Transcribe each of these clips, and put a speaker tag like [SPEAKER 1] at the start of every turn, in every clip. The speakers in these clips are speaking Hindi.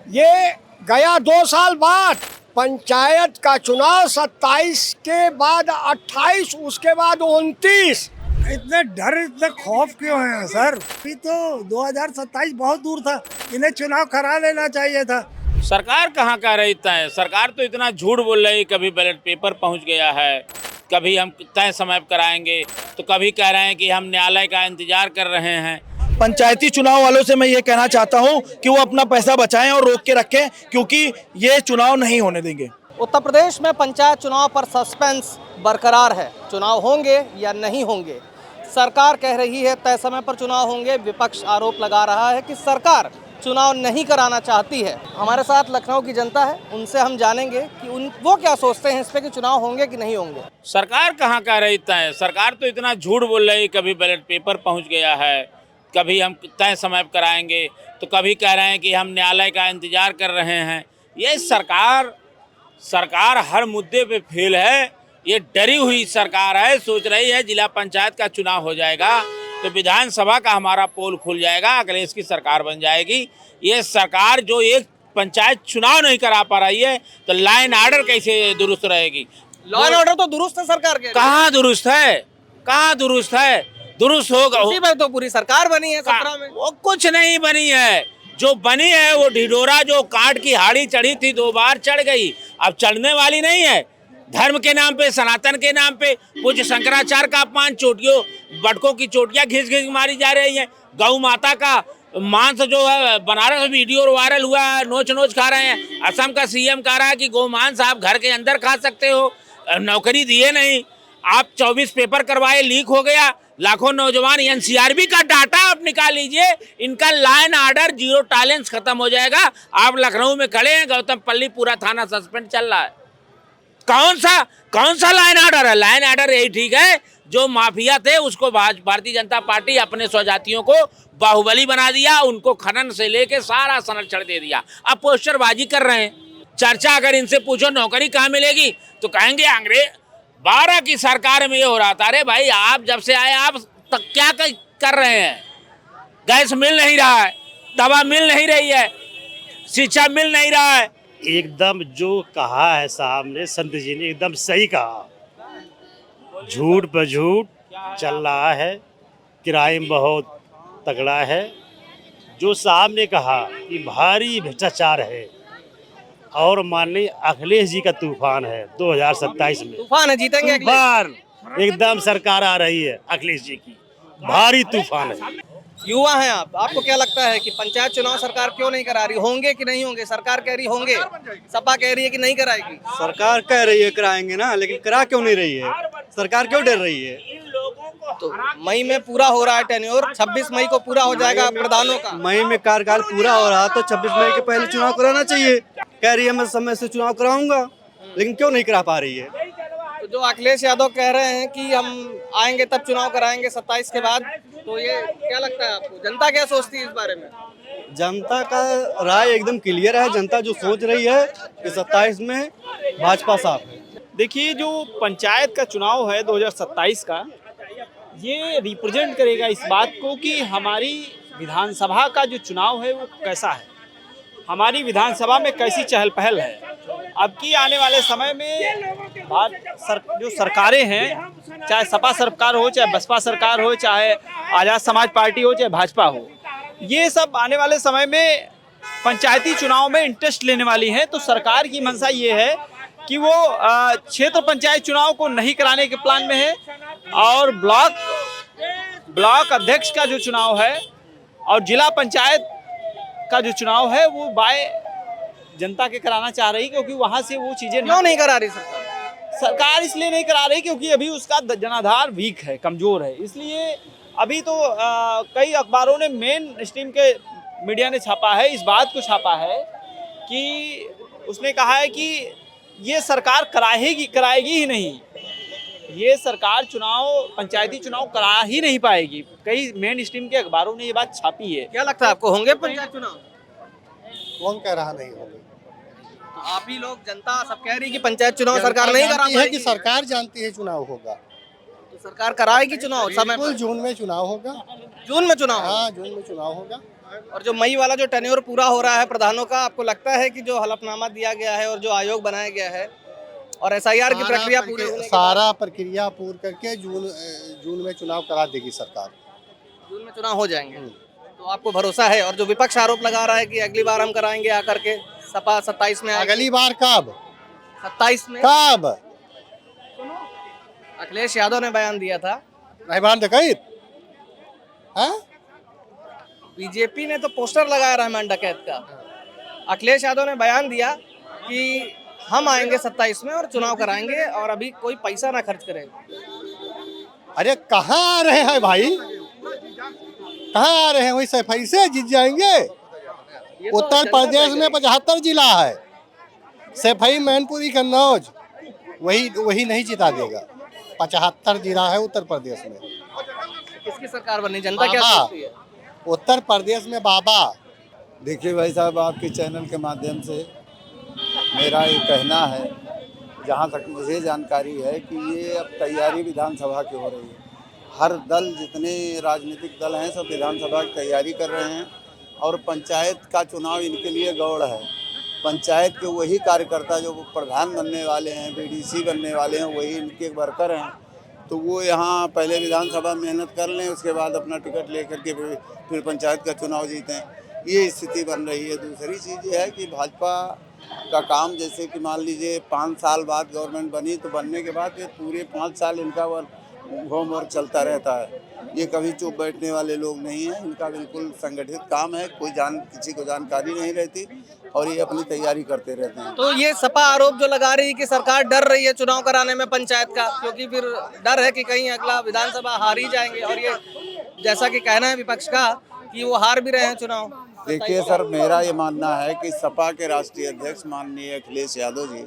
[SPEAKER 1] ये गया 2 साल बाद पंचायत का चुनाव 27 के बाद 28, उसके बाद 29।
[SPEAKER 2] इतने डर इतने खौफ क्यों है सर? अभी तो 2027 बहुत दूर था, इन्हें चुनाव करा लेना चाहिए था।
[SPEAKER 3] सरकार कहाँ का रहता है। सरकार तो इतना झूठ बोल रही है, कभी बैलेट पेपर पहुंच गया है, कभी हम तय समय पर कराएंगे, तो कभी कह रहे हैं कि हम न्यायालय का इंतजार कर रहे हैं।
[SPEAKER 4] पंचायती चुनाव वालों से मैं ये कहना चाहता हूं कि वो अपना पैसा बचाएं और रोक के रखें, क्योंकि ये चुनाव नहीं होने देंगे।
[SPEAKER 5] उत्तर प्रदेश में पंचायत चुनाव पर सस्पेंस बरकरार है। चुनाव होंगे या नहीं होंगे, सरकार कह रही है तय समय पर चुनाव होंगे। विपक्ष आरोप लगा रहा है कि सरकार चुनाव नहीं कराना चाहती है। हमारे साथ लखनऊ की जनता है, उनसे हम जानेंगे कि वो क्या सोचते हैं इस पे कि चुनाव होंगे कि नहीं होंगे।
[SPEAKER 3] सरकार कहाँ का रहता है। सरकार तो इतना झूठ बोल रही है, कभी बैलेट पेपर पहुंच गया है, कभी हम तय समय पर कराएंगे, तो कभी कह रहे हैं कि हम न्यायालय का इंतजार कर रहे हैं। ये सरकार हर मुद्दे पे फेल है। ये डरी हुई सरकार है। सोच रही है जिला पंचायत का चुनाव हो जाएगा तो विधानसभा का हमारा पोल खुल जाएगा, अखिलेश की सरकार बन जाएगी। ये सरकार जो एक पंचायत चुनाव नहीं करा पा रही है, तो लॉ एंड ऑर्डर कैसे दुरुस्त रहेगी।
[SPEAKER 5] लॉ एंड ऑर्डर तो दुरुस्त है सरकार के।
[SPEAKER 3] कहाँ दुरुस्त है, कहाँ दुरुस्त है। दुरुस्त होगा
[SPEAKER 5] उसी में तो पूरी सरकार बनी है 17 में।
[SPEAKER 3] वो कुछ नहीं बनी है। जो बनी है वो ढिढोरा जो काट की हाड़ी चढ़ी थी, 2 बार चढ़ गई, अब चढ़ने वाली नहीं है। धर्म के नाम पे, सनातन के नाम पे पूज्य शंकराचार्य का अपमान, चोटियों बटकों की चोटियां घिस घिस मारी जा रही हैं। गौ माता का मांस जो है बनारस में वीडियो वायरल हुआ है, नोच नोच खा रहे हैं। असम का सीएम कह रहा है कि गौ मांस आप घर के अंदर खा सकते हो, नौकरी दिए नहीं। आप 24 पेपर करवाए, लीक हो गया, लाखों नौजवान। एनसीआरबी का डाटा आप निकाल लीजिए, इनका law and order zero tolerance खत्म हो जाएगा। आप लखनऊ में खड़े हैं, गौतम पल्ली पूरा थाना सस्पेंड चल रहा है। कौन सा लॉ एंड ऑर्डर है। लॉ एंड ऑर्डर यही ठीक है, जो माफिया थे उसको भारतीय जनता पार्टी अपने स्वजातियों को बाहुबली बना दिया, उनको खनन से लेके सारा संरक्षण दे दिया। अब पोस्टरबाजी कर रहे हैं। चर्चा अगर इनसे पूछो नौकरी कहाँ मिलेगी तो कहेंगे अंग्रेज 12 की सरकार में ये हो रहा था। अरे भाई, आप जब से आए आप तक क्या कर रहे हैं। गैस मिल नहीं रहा है, दवा मिल नहीं रही है, शिक्षा मिल नहीं रहा है।
[SPEAKER 6] एकदम जो कहा है साहब ने, संत जी ने एकदम सही कहा। झूठ पर झूठ चल रहा है, क्राइम बहुत तगड़ा है। जो साहब ने कहा कि भारी भ्रष्टाचार है और माननीय अखिलेश जी का तूफान है 2027 में।
[SPEAKER 5] तूफान है, जीतेंगे
[SPEAKER 6] तूफान एकदम सरकार आ रही है अखिलेश जी की, भारी तूफान है।
[SPEAKER 5] युवा हैं आप, आपको क्या लगता है कि पंचायत चुनाव सरकार क्यों नहीं करा रही, होंगे कि नहीं होंगे? सरकार कह रही होंगे, सपा कह रही है कि नहीं कराएगी।
[SPEAKER 7] सरकार कह रही है कराएंगे ना, लेकिन करा क्यों नहीं रही है? सरकार क्यों डर रही है?
[SPEAKER 5] तो मई में पूरा हो रहा है टेन्योर, 26 मई को पूरा हो जाएगा प्रधानों का।
[SPEAKER 7] मई में कार्यकाल पूरा हो रहा तो 26 मई के पहले चुनाव कराना चाहिए। कह रही है मैं समय से चुनाव कराऊंगा, लेकिन क्यों नहीं करा पा रही है?
[SPEAKER 5] तो जो अखिलेश यादव कह रहे हैं कि हम आएंगे तब चुनाव कराएंगे 27 के बाद, तो ये क्या लगता है आपको, जनता क्या सोचती है इस बारे में?
[SPEAKER 7] जनता का राय एकदम क्लियर है। जनता जो सोच रही है कि 27 में भाजपा साफ है।
[SPEAKER 8] देखिए, जो पंचायत का चुनाव है 2027 का, ये रिप्रेजेंट करेगा इस बात को कि हमारी विधानसभा का जो चुनाव है वो कैसा है, हमारी विधानसभा में कैसी चहल पहल है। अब की आने वाले समय में जो सरकारें हैं, चाहे सपा सरकार हो, चाहे बसपा सरकार हो, चाहे आज़ाद समाज पार्टी हो, चाहे भाजपा हो, ये सब आने वाले समय में पंचायती चुनाव में इंटरेस्ट लेने वाली हैं। तो सरकार की मंशा ये है कि वो क्षेत्र पंचायत चुनाव को नहीं कराने के प्लान में है, और ब्लॉक अध्यक्ष का जो चुनाव है और जिला पंचायत का जो चुनाव है वो बाय जनता के कराना चाह रही, क्योंकि वहां से वो चीजें
[SPEAKER 5] क्यों नहीं करा रही
[SPEAKER 8] सरकार इसलिए नहीं करा रही क्योंकि अभी उसका जनाधार वीक है, कमजोर है। इसलिए अभी तो कई अखबारों ने, मेन स्ट्रीम के मीडिया ने छापा है, इस बात को छापा है कि उसने कहा है कि ये सरकार कराएगी ही नहीं, ये सरकार पंचायती चुनाव करा ही नहीं पाएगी। कई मेन स्ट्रीम के अखबारों ने ये बात छापी है।
[SPEAKER 5] क्या लगता है आपको, होंगे पंचायत चुनाव?
[SPEAKER 1] कौन कह रहा नहीं होगा?
[SPEAKER 5] तो आप ही लोग, जनता सब कह रही है कि पंचायत चुनाव सरकार नहीं करा पाएगी।
[SPEAKER 1] कि सरकार जानती है चुनाव होगा,
[SPEAKER 5] तो सरकार कराएगी चुनाव समय पर।
[SPEAKER 1] जून में चुनाव होगा।
[SPEAKER 5] जून में चुनाव?
[SPEAKER 1] हाँ, जून में चुनाव होगा।
[SPEAKER 5] और जो मई वाला जो टेन्योर पूरा हो रहा है प्रधानों का, आपको लगता है कि जो हलफनामा दिया गया है और जो आयोग बनाया गया है और एसआईआर की प्रक्रिया पूरी होने के बाद
[SPEAKER 9] सारा प्रक्रिया पूर्ण करके जून में चुनाव करा देगी सरकार।
[SPEAKER 5] जून में चुनाव हो जाएंगे तो आपको भरोसा है? और जो विपक्ष आरोप लगा रहा है कि अगली बार हम कराएंगे आकर के, सपा 27 में आएगी।
[SPEAKER 9] अगली बार कब?
[SPEAKER 5] 27 में
[SPEAKER 9] कब?
[SPEAKER 5] अखिलेश यादव ने बयान दिया था।
[SPEAKER 9] रहमान डकैत
[SPEAKER 5] बीजेपी ने तो पोस्टर लगाया रहमान डकैत का। अखिलेश यादव ने बयान दिया कि हम आएंगे 27 में और चुनाव कराएंगे और अभी कोई पैसा ना खर्च करें।
[SPEAKER 9] अरे कहाँ आ रहे हैं भाई, कहाँ आ रहे हैं? वही सफाई से जीत जाएंगे। उत्तर प्रदेश में 75 जिला है, सफाई मैनपुरी कन्नौज वही नहीं जिता देगा। 75 जिला है उत्तर प्रदेश में।
[SPEAKER 5] किसकी सरकार बनी, जनता क्या सोचती है?
[SPEAKER 9] उत्तर प्रदेश में बाबा।
[SPEAKER 10] देखिए भाई साहब, आपके चैनल के माध्यम से मेरा ये कहना है, जहाँ तक मुझे जानकारी है कि ये अब तैयारी विधानसभा की हो रही है। हर दल, जितने राजनीतिक दल हैं, सब विधानसभा की तैयारी कर रहे हैं और पंचायत का चुनाव इनके लिए गौड़ है। पंचायत के वही कार्यकर्ता जो प्रधान बनने वाले हैं, बीडीसी बनने वाले हैं, वही इनके वर्कर हैं। तो वो यहाँ पहले विधानसभा में मेहनत कर लें, उसके बाद अपना टिकट लेकर के फिर पंचायत का चुनाव जीतें, ये स्थिति बन रही है। दूसरी चीज़ ये है कि भाजपा का काम, जैसे कि मान लीजिए 5 साल बाद गवर्नमेंट बनी, तो बनने के बाद फिर पूरे 5 साल इनका होमवर्क चलता रहता है। ये कभी चुप बैठने वाले लोग नहीं हैं, इनका बिल्कुल संगठित काम है। किसी को जानकारी नहीं रहती और ये अपनी तैयारी करते रहते हैं।
[SPEAKER 5] तो ये सपा आरोप जो लगा रही है कि सरकार डर रही है चुनाव कराने में पंचायत का, क्योंकि फिर डर है कि कहीं अगला विधानसभा हार ही जाएंगे, और ये जैसा कि कहना है विपक्ष का कि वो हार भी रहे हैं चुनाव।
[SPEAKER 10] देखिए सर, मेरा ये मानना है कि सपा के राष्ट्रीय अध्यक्ष माननीय अखिलेश यादव जी,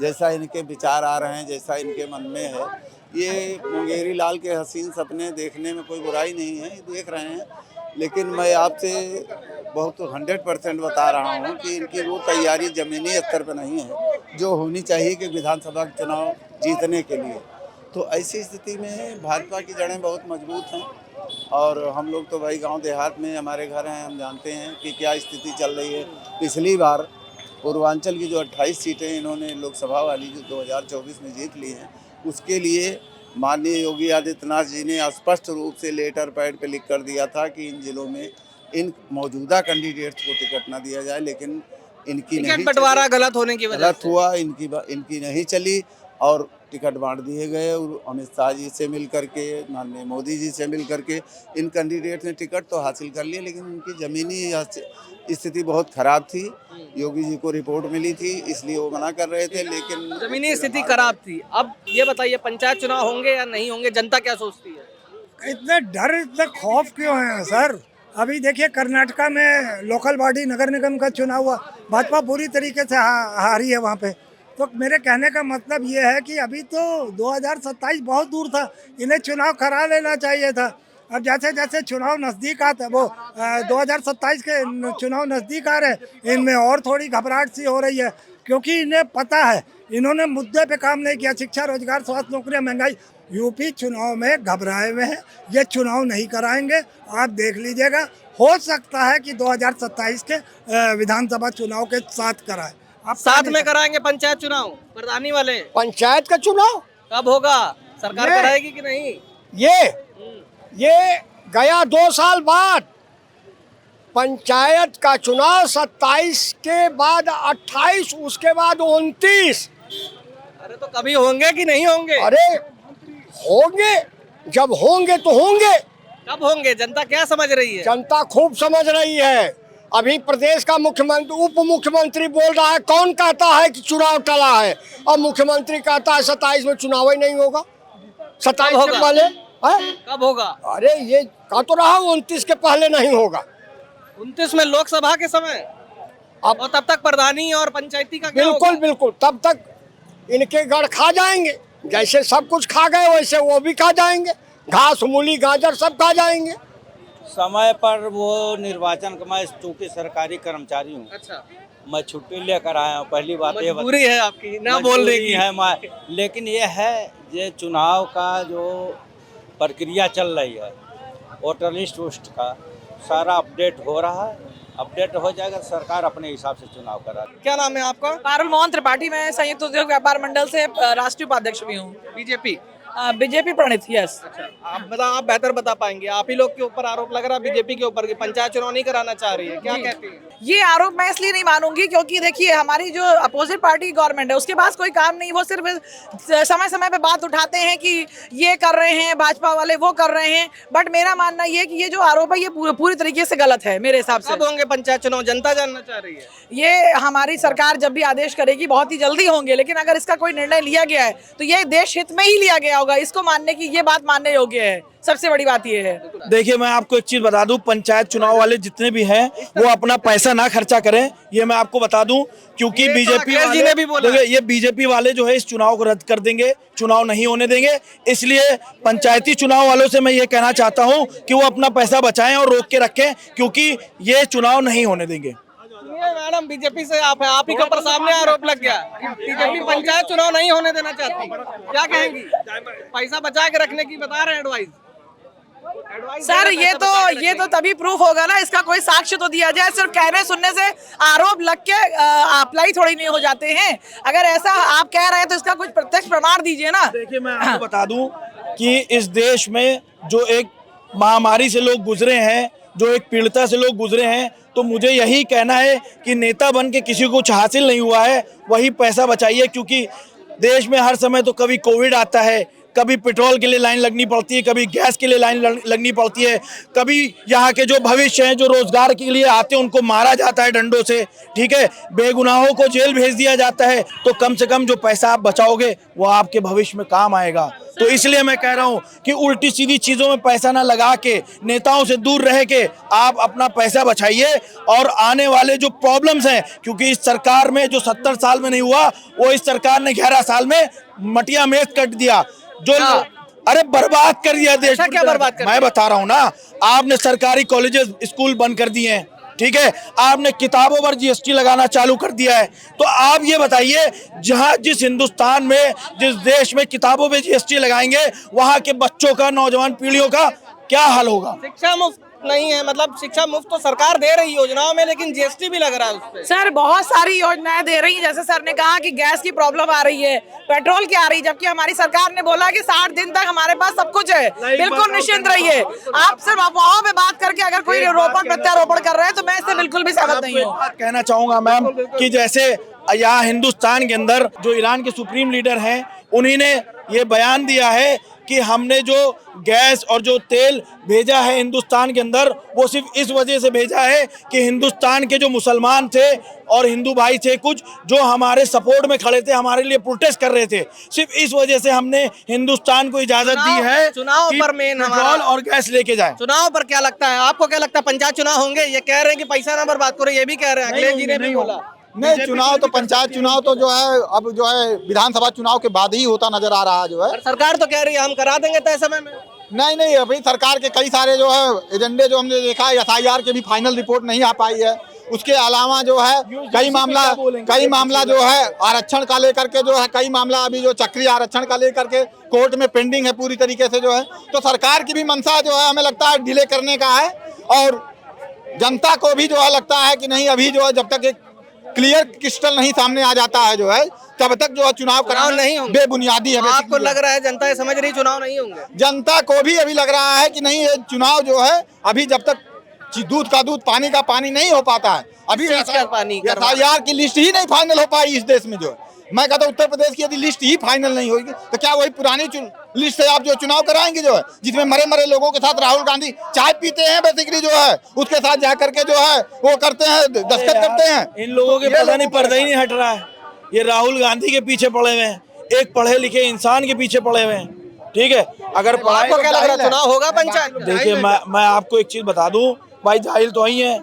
[SPEAKER 10] जैसा इनके विचार आ रहे हैं, जैसा इनके मन में है, ये मुंगेरी लाल के हसीन सपने देखने में कोई बुराई नहीं है, देख रहे हैं। लेकिन मैं आपसे बहुत 100% बता रहा हूँ कि इनकी वो तैयारी ज़मीनी स्तर पर नहीं है जो होनी चाहिए कि विधानसभा के चुनाव जीतने के लिए। तो ऐसी स्थिति में भाजपा की जड़ें बहुत मजबूत हैं और हम लोग तो भाई गांव देहात में हमारे घर हैं, हम जानते हैं कि क्या स्थिति चल रही है। पिछली बार पूर्वांचल की जो 28 सीटें इन्होंने लोकसभा वाली जो 2024 में जीत ली हैं, उसके लिए माननीय योगी आदित्यनाथ जी ने स्पष्ट रूप से लेटर पैड पे लिख कर दिया था कि इन जिलों में इन मौजूदा कैंडिडेट्स को टिकट ना दिया जाए। लेकिन इनकी नहीं,
[SPEAKER 5] बंटवारा गलत होने की वजह
[SPEAKER 10] गलत हुआ, इनकी नहीं चली और टिकट बांट दिए गए। और अमित शाह जी से मिल करके, माननीय मोदी जी से मिल करके इन कैंडिडेट ने टिकट तो हासिल कर लिया, लेकिन उनकी ज़मीनी स्थिति बहुत ख़राब थी। योगी जी को रिपोर्ट मिली थी, इसलिए वो मना कर रहे थे, लेकिन
[SPEAKER 5] जमीनी स्थिति खराब थी। अब ये बताइए, पंचायत चुनाव होंगे या नहीं होंगे, जनता क्या सोचती है?
[SPEAKER 2] इतने डर, इतने खौफ क्यों है सर? अभी देखिए कर्नाटका में लोकल बॉडी नगर निगम का चुनाव हुआ, भाजपा पूरी तरीके से हारी है वहाँ पे। तो मेरे कहने का मतलब ये है कि अभी तो 2027 बहुत दूर था, इन्हें चुनाव करा लेना चाहिए था। अब जैसे जैसे चुनाव नज़दीक आता है, वो 2027 के चुनाव नज़दीक आ रहे हैं, इनमें और थोड़ी घबराहट सी हो रही है, क्योंकि इन्हें पता है इन्होंने मुद्दे पे काम नहीं किया। शिक्षा, रोजगार, स्वास्थ्य, नौकरियां, महंगाई। यूपी चुनाव में घबराए हुए हैं, ये चुनाव नहीं कराएंगे। आप देख लीजिएगा, हो सकता है कि 2027 के विधानसभा चुनाव के साथ कराए। आप
[SPEAKER 5] साथ में कराएंगे पंचायत चुनाव, प्रधानी वाले?
[SPEAKER 1] पंचायत का चुनाव
[SPEAKER 5] कब होगा? सरकार कराएगी कि नहीं?
[SPEAKER 1] ये गया 2 साल बाद। पंचायत का चुनाव 27 के बाद 28, उसके बाद 29।
[SPEAKER 5] अरे तो कभी होंगे कि नहीं होंगे?
[SPEAKER 1] अरे होंगे, जब होंगे तो होंगे।
[SPEAKER 5] कब होंगे? जनता क्या समझ रही है?
[SPEAKER 1] जनता खूब समझ रही है। अभी प्रदेश का मुख्यमंत्री, उप मुख्यमंत्री बोल रहा है, कौन कहता है कि चुनाव टला है, और मुख्यमंत्री कहता है 27 में चुनाव ही नहीं होगा। 27 के पहले
[SPEAKER 5] कब होगा?
[SPEAKER 1] अरे ये कह तो रहा हूँ 29 के पहले नहीं होगा।
[SPEAKER 5] 29 में लोकसभा के समय, अब और तब तक प्रधानी और पंचायती का क्या
[SPEAKER 1] बिल्कुल
[SPEAKER 5] होगा?
[SPEAKER 1] बिल्कुल, तब तक इनके गढ़ खा जाएंगे। जैसे सब कुछ खा गए, वैसे वो भी खा जाएंगे। घास, मूली, गाजर सब खा जाएंगे।
[SPEAKER 11] समय पर वो निर्वाचन का, मैं चूँकि सरकारी कर्मचारी हूँ,
[SPEAKER 5] अच्छा,
[SPEAKER 11] मैं छुट्टी लेकर आया हूँ। पहली बात ये
[SPEAKER 5] मजबूरी है आपकी ना बोलने की
[SPEAKER 11] है मैं, लेकिन ये है ये चुनाव का जो प्रक्रिया चल रही है, वोटर लिस्ट का, सारा अपडेट हो रहा है, अपडेट हो जाएगा, सरकार अपने हिसाब से चुनाव करा।
[SPEAKER 5] क्या नाम है आपका?
[SPEAKER 12] पारुल मोहन त्रिपाठी, मैं संयुक्त उद्योग व्यापार मंडल से राष्ट्रीय उपाध्यक्ष भी हूँ।
[SPEAKER 5] बीजेपी।
[SPEAKER 12] बीजेपी प्रणित, यस।
[SPEAKER 5] आप बेहतर बता पाएंगे। आप ही लोग के ऊपर आरोप लग रहा है बीजेपी के ऊपर कि पंचायत चुनाव नहीं कराना चाह रही है, क्या कहती है?
[SPEAKER 12] ये आरोप मैं इसलिए नहीं मानूंगी क्योंकि देखिए हमारी जो अपोजिट पार्टी गवर्नमेंट है उसके पास कोई काम नहीं, वो सिर्फ समय समय पे बात उठाते हैं कि ये कर रहे हैं भाजपा वाले, वो कर रहे हैं। बट मेरा मानना ये है कि ये जो आरोप है ये पूरी तरीके से गलत है मेरे हिसाब से।
[SPEAKER 5] कब होंगे पंचायत चुनाव, जनता जानना चाह रही है।
[SPEAKER 12] ये हमारी सरकार जब भी आदेश करेगी बहुत ही जल्दी होंगे, लेकिन अगर इसका कोई निर्णय लिया गया है तो ये देश हित में ही लिया गया होगा। इसको मानने की ये बात मानने योग्य है। सबसे बड़ी बात ये है।
[SPEAKER 4] देखिए मैं आपको एक चीज बता दूं, पंचायत चुनाव वाले जितने भी हैं वो अपना पैसा ना खर्चा करें, ये मैं आपको बता दूं, क्योंकि बीजेपी
[SPEAKER 5] जी ने भी बोला
[SPEAKER 4] देखिए ये बीजेपी वाले जो है इस चुनाव को रद्द कर देंगे, चुनाव नहीं होने देंगे। इसलिए पंचायती चुनाव वालों से मैं ये कहना चाहता हूं कि वो अपना पैसा बचाएं और रोक के रखें, क्योंकि ये चुनाव नहीं होने देंगे।
[SPEAKER 5] मैडम बीजेपी से आप है, आप ही के ऊपर सामने आरोप लग गया, बीजेपी पंचायत चुनाव नहीं होने देना चाहती, क्या कहेंगी? पैसा बचा के रखने की बता रहे हैं एडवाइस।
[SPEAKER 12] सर ये तो तभी प्रूफ होगा ना, इसका कोई साक्ष्य तो दिया जाए। सिर्फ कहने सुनने से आरोप लग के अप्लाई थोड़ी नहीं हो जाते हैं। अगर ऐसा आप कह रहे हैं तो इसका कुछ प्रत्यक्ष प्रमाण दीजिए ना।
[SPEAKER 4] देखिए मैं आपको बता दूं कि इस देश में जो एक महामारी से लोग गुजरे हैं, जो एक पीड़िता से लोग गुजरे हैं, तो मुझे यही कहना है कि नेता बन के किसी को कुछ हासिल नहीं हुआ है, वही पैसा बचाइए। क्योंकि देश में हर समय तो कभी कोविड आता है, कभी पेट्रोल के लिए लाइन लगनी पड़ती है, कभी गैस के लिए लाइन लगनी पड़ती है, कभी यहाँ के जो भविष्य हैं जो रोजगार के लिए आते हैं उनको मारा जाता है डंडों से, ठीक है, बेगुनाहों को जेल भेज दिया जाता है। तो कम से कम जो पैसा आप बचाओगे वो आपके भविष्य में काम आएगा। तो इसलिए मैं कह रहा हूँ कि उल्टी सीधी चीज़ों में पैसा ना लगा के, नेताओं से दूर रह के आप अपना पैसा बचाइए। और आने वाले जो प्रॉब्लम्स हैं, क्योंकि इस सरकार में जो 70 साल में नहीं हुआ वो इस सरकार ने 11 साल में मटिया मेज कट दिया, जो अरे बर्बाद कर दिया देश।
[SPEAKER 5] क्या बर्बाद कर?
[SPEAKER 4] मैं बता रहा हूँ ना, आपने सरकारी कॉलेजेस स्कूल बंद कर दिए हैं, ठीक है, आपने किताबों पर जीएसटी लगाना चालू कर दिया है। तो आप ये बताइए, जहां जिस हिंदुस्तान में, जिस देश में किताबों पे जीएसटी लगाएंगे, वहां के बच्चों का, नौजवान पीढ़ियों का क्या हाल होगा?
[SPEAKER 5] शिक्षा मुफ्त नहीं है, मतलब शिक्षा मुफ्त तो सरकार दे रही योजनाओं में, लेकिन जीएसटी भी लग रहा है उस पे।
[SPEAKER 12] सर बहुत सारी योजनाएं दे रही हैं, जैसे सर ने कहा कि गैस की प्रॉब्लम आ रही है, पेट्रोल की आ रही है, जबकि हमारी सरकार ने बोला कि 60 दिन तक हमारे पास सब कुछ है, बिल्कुल निश्चिंत रहिए। आप सिर्फ अफवाहों पे बात करके अगर कोई रोपण प्रत्यारोपण कर रहे हैं तो मैं इससे बिल्कुल भी सहमत नहीं हूँ।
[SPEAKER 4] कहना चाहूंगा मैम कि जैसे यहाँ हिंदुस्तान के अंदर जो ईरान के सुप्रीम लीडर हैं, उन्हीं ने ये बयान दिया है कि हमने जो गैस और जो तेल भेजा है हिंदुस्तान के अंदर, वो सिर्फ इस वजह से भेजा है कि हिंदुस्तान के जो मुसलमान थे और हिंदू भाई थे कुछ, जो हमारे सपोर्ट में खड़े थे, हमारे लिए प्रोटेस्ट कर रहे थे, सिर्फ इस वजह से हमने हिंदुस्तान को इजाजत दी है
[SPEAKER 5] चुनाव पर मेन
[SPEAKER 4] पेट्रोल और गैस लेके जाए।
[SPEAKER 5] चुनाव पर क्या लगता है आपको? क्या लगता है पंचायत चुनाव होंगे? ये कह रहे हैं कि पैसा ना बर्बाद करो, ये भी कह रहे हैं, अखिलेश जी ने भी बोला।
[SPEAKER 10] नहीं, चुनाव तो पंचायत चुनाव तो जो है अब जो है विधानसभा चुनाव के बाद ही होता नजर आ रहा है जो है।
[SPEAKER 5] सरकार तो कह रही है हम करा देंगे तय समय में।
[SPEAKER 10] नहीं, अभी सरकार के कई सारे जो है एजेंडे जो हमने देखा है, एसआईआर के भी फाइनल रिपोर्ट नहीं आ पाई है। उसके अलावा जो है कई मामला जो है आरक्षण का लेकर के, जो है कई मामला अभी जो चक्रीय आरक्षण का लेकर के कोर्ट में पेंडिंग है पूरी तरीके से जो है। तो सरकार की भी मंशा जो है हमें लगता है डिले करने का है, और जनता को भी जो है लगता है कि नहीं, अभी जो है जब तक एक क्लियर क्रिस्टल नहीं सामने आ जाता है जो है, तब तक जो है चुनाव कराना नहीं बेबुनियादी है।
[SPEAKER 5] आपको लग रहा है जनता ये समझ रही चुनाव नहीं होंगे?
[SPEAKER 10] जनता को भी अभी लग रहा है कि नहीं, ये चुनाव जो है अभी जब तक दूध का दूध पानी का पानी नहीं हो पाता है, अभी एसआईआर की लिस्ट ही नहीं फाइनल हो पाई इस देश में जो है। मैं कहता हूँ उत्तर प्रदेश की यदि लिस्ट ही फाइनल नहीं होगी तो क्या वही पुरानी लिस्ट से आप जो चुनाव कराएंगे जो है, जिसमें मरे लोगों के साथ राहुल गांधी चाय पीते हैं बेसिकली जो है, उसके साथ जाकर के जो है वो करते हैं, दस्तखत करते हैं।
[SPEAKER 4] इन लोगों के पता नहीं पर्दा ही नहीं हट रहा है, ये राहुल गांधी के पीछे पड़े हुए हैं, एक पढ़े लिखे इंसान के पीछे पड़े हुए हैं, ठीक है। अगर
[SPEAKER 5] आपको क्या लग रहा है चुनाव होगा पंचायत?
[SPEAKER 4] देखिए मैं आपको एक चीज बता दूं भाई, जाहिल तो ही है,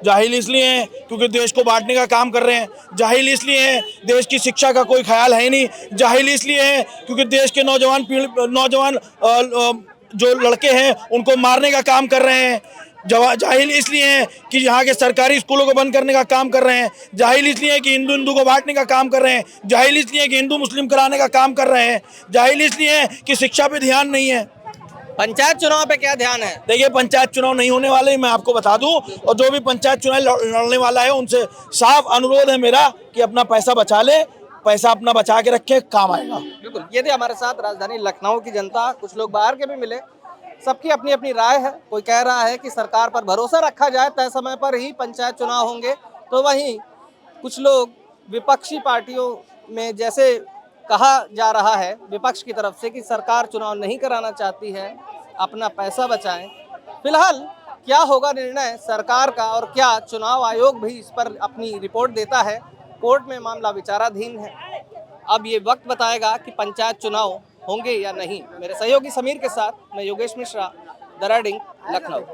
[SPEAKER 4] जाहिल इसलिए हैं क्योंकि देश को बांटने का काम कर रहे हैं, जाहिल इसलिए हैं देश की शिक्षा का कोई ख्याल है नहीं, जाहिल इसलिए हैं क्योंकि देश के नौजवान जो लड़के हैं उनको मारने का काम कर रहे हैं, जाहिल इसलिए हैं कि यहाँ के सरकारी स्कूलों को बंद करने का काम कर रहे हैं, जाहिल इसलिए हैं कि हिंदू को बांटने का काम कर रहे हैं, जाहिल इसलिए हैं कि हिंदू मुस्लिम कराने का काम कर रहे हैं, जाहिल इसलिए हैं कि शिक्षा पे ध्यान नहीं है।
[SPEAKER 5] पंचायत चुनाव पे क्या ध्यान है?
[SPEAKER 4] देखिए पंचायत चुनाव नहीं होने वाले, मैं आपको बता दूं, और जो भी पंचायत चुनाव लड़ने वाला है उनसे साफ अनुरोध है मेरा कि अपना पैसा बचा ले, पैसा अपना बचा के रखे, काम आएगा।
[SPEAKER 5] बिल्कुल, ये थे हमारे साथ राजधानी लखनऊ की जनता, कुछ लोग बाहर के भी मिले। सबकी अपनी अपनी राय है। कोई कह रहा है कि सरकार पर भरोसा रखा जाए, तय समय पर ही पंचायत चुनाव होंगे, तो वहीं कुछ लोग विपक्षी पार्टियों में जैसे कहा जा रहा है विपक्ष की तरफ से कि सरकार चुनाव नहीं कराना चाहती है, अपना पैसा बचाएं। फिलहाल क्या होगा निर्णय सरकार का और क्या चुनाव आयोग भी इस पर अपनी रिपोर्ट देता है, कोर्ट में मामला विचाराधीन है। अब ये वक्त बताएगा कि पंचायत चुनाव होंगे या नहीं। मेरे सहयोगी समीर के साथ मैं योगेश मिश्रा, द राइडिंग, लखनऊ।